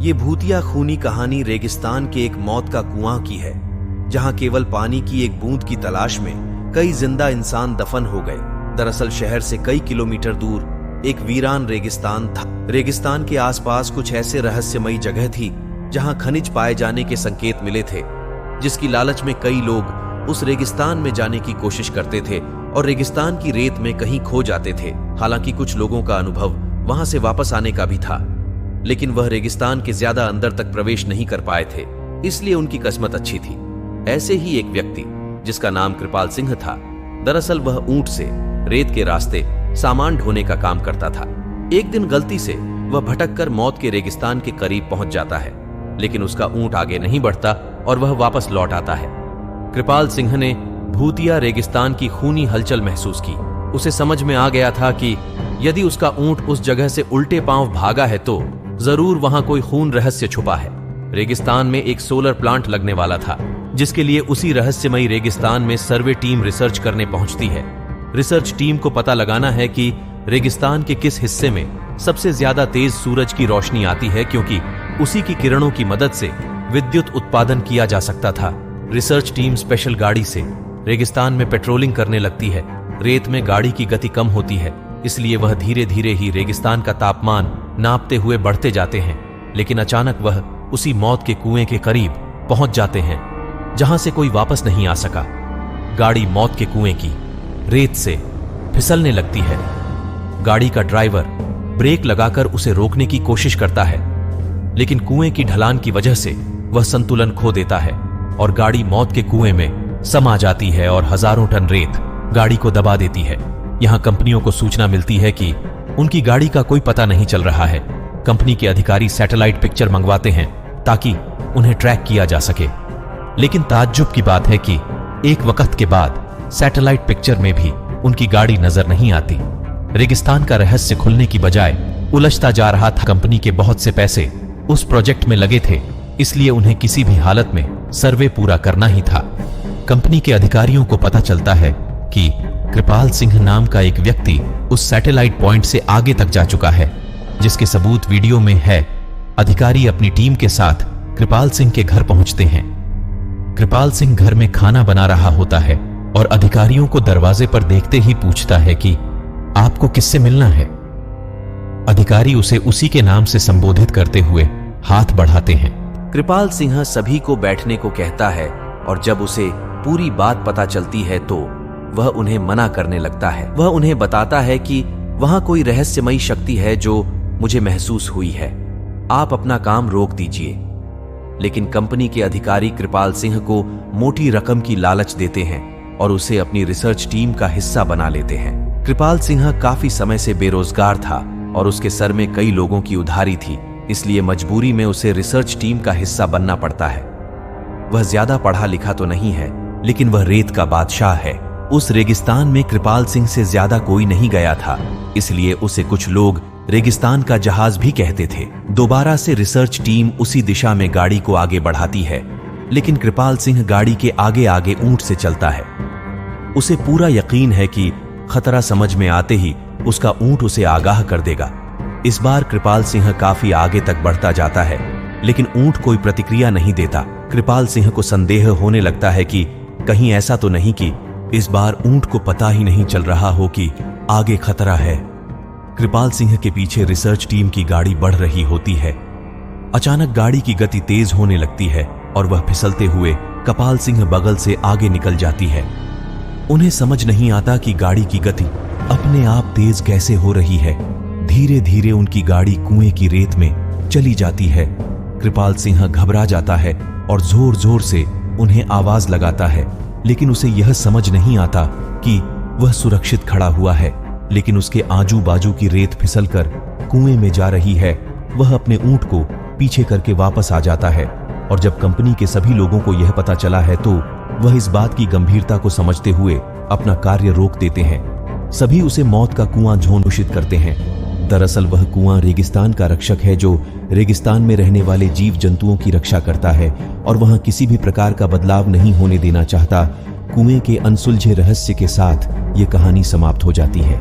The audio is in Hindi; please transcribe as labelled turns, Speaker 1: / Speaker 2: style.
Speaker 1: ये भूतिया खूनी कहानी रेगिस्तान के एक मौत का कुआं की है, जहां केवल पानी की एक बूंद की तलाश में कई जिंदा इंसान दफन हो गए। दरअसल शहर से कई किलोमीटर दूर एक वीरान रेगिस्तान था। रेगिस्तान के आसपास कुछ ऐसे रहस्यमयी जगह थी जहां खनिज पाए जाने के संकेत मिले थे, जिसकी लालच में कई लोग उस रेगिस्तान में जाने की कोशिश करते थे और रेगिस्तान की रेत में कहीं खो जाते थे। हालांकि कुछ लोगों का अनुभव वहां से वापस आने का भी था, लेकिन वह रेगिस्तान के ज्यादा अंदर तक प्रवेश नहीं कर पाए थे, इसलिए उनकी किस्मत अच्छी थी। ऐसे ही एक व्यक्ति जिसका नाम कृपाल सिंह था, दरअसल वह ऊंट से रेत के रास्ते सामान ढोने का काम करता था। एक दिन गलती से वह भटककर मौत के रेगिस्तान के करीब पहुंच जाता है, लेकिन उसका ऊंट आगे नहीं बढ़ता और वह वापस लौट आता है। कृपाल सिंह ने भूतिया रेगिस्तान की खूनी हलचल महसूस की। उसे समझ में आ गया था कि यदि उसका ऊंट उस जगह से उल्टे पांव भागा है तो जरूर वहां कोई खून रहस्य छुपा है। रेगिस्तान में एक सोलर प्लांट लगने वाला था, जिसके लिए उसी रहस्यमयी रेगिस्तान में सर्वे टीम रिसर्च करने पहुंचती है। रिसर्च टीम को पता लगाना है कि रेगिस्तान के किस हिस्से में सबसे ज्यादा तेज सूरज की रोशनी आती है, क्योंकि उसी की किरणों की मदद से विद्युत उत्पादन किया जा सकता था। रिसर्च टीम स्पेशल गाड़ी से रेगिस्तान में पेट्रोलिंग करने लगती है। रेत में गाड़ी की गति कम होती है, इसलिए वह धीरे धीरे ही रेगिस्तान का तापमान नापते हुए बढ़ते जाते हैं। लेकिन अचानक वह उसी मौत के कुएं के करीब पहुंच जाते हैं, जहां से कोई वापस नहीं आ सका। गाड़ी मौत के कुएं की रेत से फिसलने लगती है। गाड़ी का ड्राइवर ब्रेक लगाकर उसे रोकने की कोशिश करता है, लेकिन कुएं की ढलान की वजह से वह संतुलन खो देता है और गाड़ी मौत के कुएं में समा जाती है और हजारों टन रेत गाड़ी को दबा देती है। यहां कंपनियों को सूचना मिलती है कि उनकी गाड़ी का कोई पता नहीं चल रहा है। कंपनी के अधिकारी सैटेलाइट पिक्चर मंगवाते हैं ताकि उन्हें ट्रैक किया जा सके, लेकिन ताज्जुब की बात है कि एक वक्त के बाद सैटेलाइट पिक्चर में भी उनकी गाड़ी नजर नहीं आती। रेगिस्तान का रहस्य खुलने की बजाय उलझता जा रहा था। कंपनी के बहुत से पैसे उस प्रोजेक्ट में लगे थे, इसलिए उन्हें किसी भी हालत में सर्वे पूरा करना ही था। कंपनी के अधिकारियों को पता चलता है कि कृपाल सिंह नाम का एक व्यक्ति उस सैटेलाइट पॉइंट से आगे तक जा चुका है, जिसके सबूत वीडियो में है। अधिकारी अपनी टीम के साथ कृपाल सिंह के घर पहुंचते हैं। कृपाल सिंह घर में खाना बना रहा होता है और अधिकारियों को दरवाजे पर देखते ही पूछता है कि आपको किससे मिलना है। अधिकारी उसे उसी के नाम से संबोधित करते हुए हाथ बढ़ाते हैं। कृपाल सिंह सभी को बैठने को कहता है और जब उसे पूरी बात पता चलती है तो वह उन्हें मना करने लगता है। वह उन्हें बताता है कि वहां कोई रहस्यमयी शक्ति है जो मुझे महसूस हुई है, आप अपना काम रोक दीजिए। लेकिन कंपनी के अधिकारी कृपाल सिंह को मोटी रकम की लालच देते हैं और उसे अपनी रिसर्च टीम का हिस्सा बना लेते हैं। कृपाल सिंह काफी समय से बेरोजगार था और उसके सर में कई लोगों की उधारी थी, इसलिए मजबूरी में उसे रिसर्च टीम का हिस्सा बनना पड़ता है। वह ज्यादा पढ़ा लिखा तो नहीं है, लेकिन वह रेत का बादशाह है। उस रेगिस्तान में कृपाल सिंह से ज्यादा कोई नहीं गया था, इसलिए उसे कुछ लोग रेगिस्तान का जहाज भी कहते थे। दोबारा से रिसर्च टीम उसी दिशा में गाड़ी को आगे बढ़ाती है, लेकिन कृपाल सिंह गाड़ी के आगे आगे ऊंट से चलता है। उसे पूरा यकीन है कि खतरा समझ में आते ही उसका ऊंट उसे आगाह कर देगा। इस बार कृपाल सिंह काफी आगे तक बढ़ता जाता है, लेकिन ऊंट कोई प्रतिक्रिया नहीं देता। कृपाल सिंह को संदेह होने लगता है कि कहीं ऐसा तो नहीं कि इस बार ऊंट को पता ही नहीं चल रहा हो कि आगे खतरा है। कृपाल सिंह के पीछे रिसर्च टीम की गाड़ी बढ़ रही होती है। अचानक गाड़ी की गति तेज होने लगती है और वह फिसलते हुए कृपाल सिंह बगल से आगे निकल जाती है। उन्हें समझ नहीं आता कि गाड़ी की गति अपने आप तेज कैसे हो रही है। धीरे धीरे उनकी गाड़ी कुएं की रेत में चली जाती है। कृपाल सिंह घबरा जाता है और जोर जोर से उन्हें आवाज लगाता है, लेकिन उसे यह समझ नहीं आता कि वह सुरक्षित खड़ा हुआ है, लेकिन उसके आजू बाजू की रेत फिसलकर कुएं में जा रही है। वह अपने ऊंट को पीछे करके वापस आ जाता है और जब कंपनी के सभी लोगों को यह पता चला है तो वह इस बात की गंभीरता को समझते हुए अपना कार्य रोक देते हैं। सभी उसे मौत का कुआं घोषित करते हैं। दरअसल वह कुआं रेगिस्तान का रक्षक है, जो रेगिस्तान में रहने वाले जीव जंतुओं की रक्षा करता है और वहां किसी भी प्रकार का बदलाव नहीं होने देना चाहता। कुएं के अनसुलझे रहस्य के साथ ये कहानी समाप्त हो जाती है।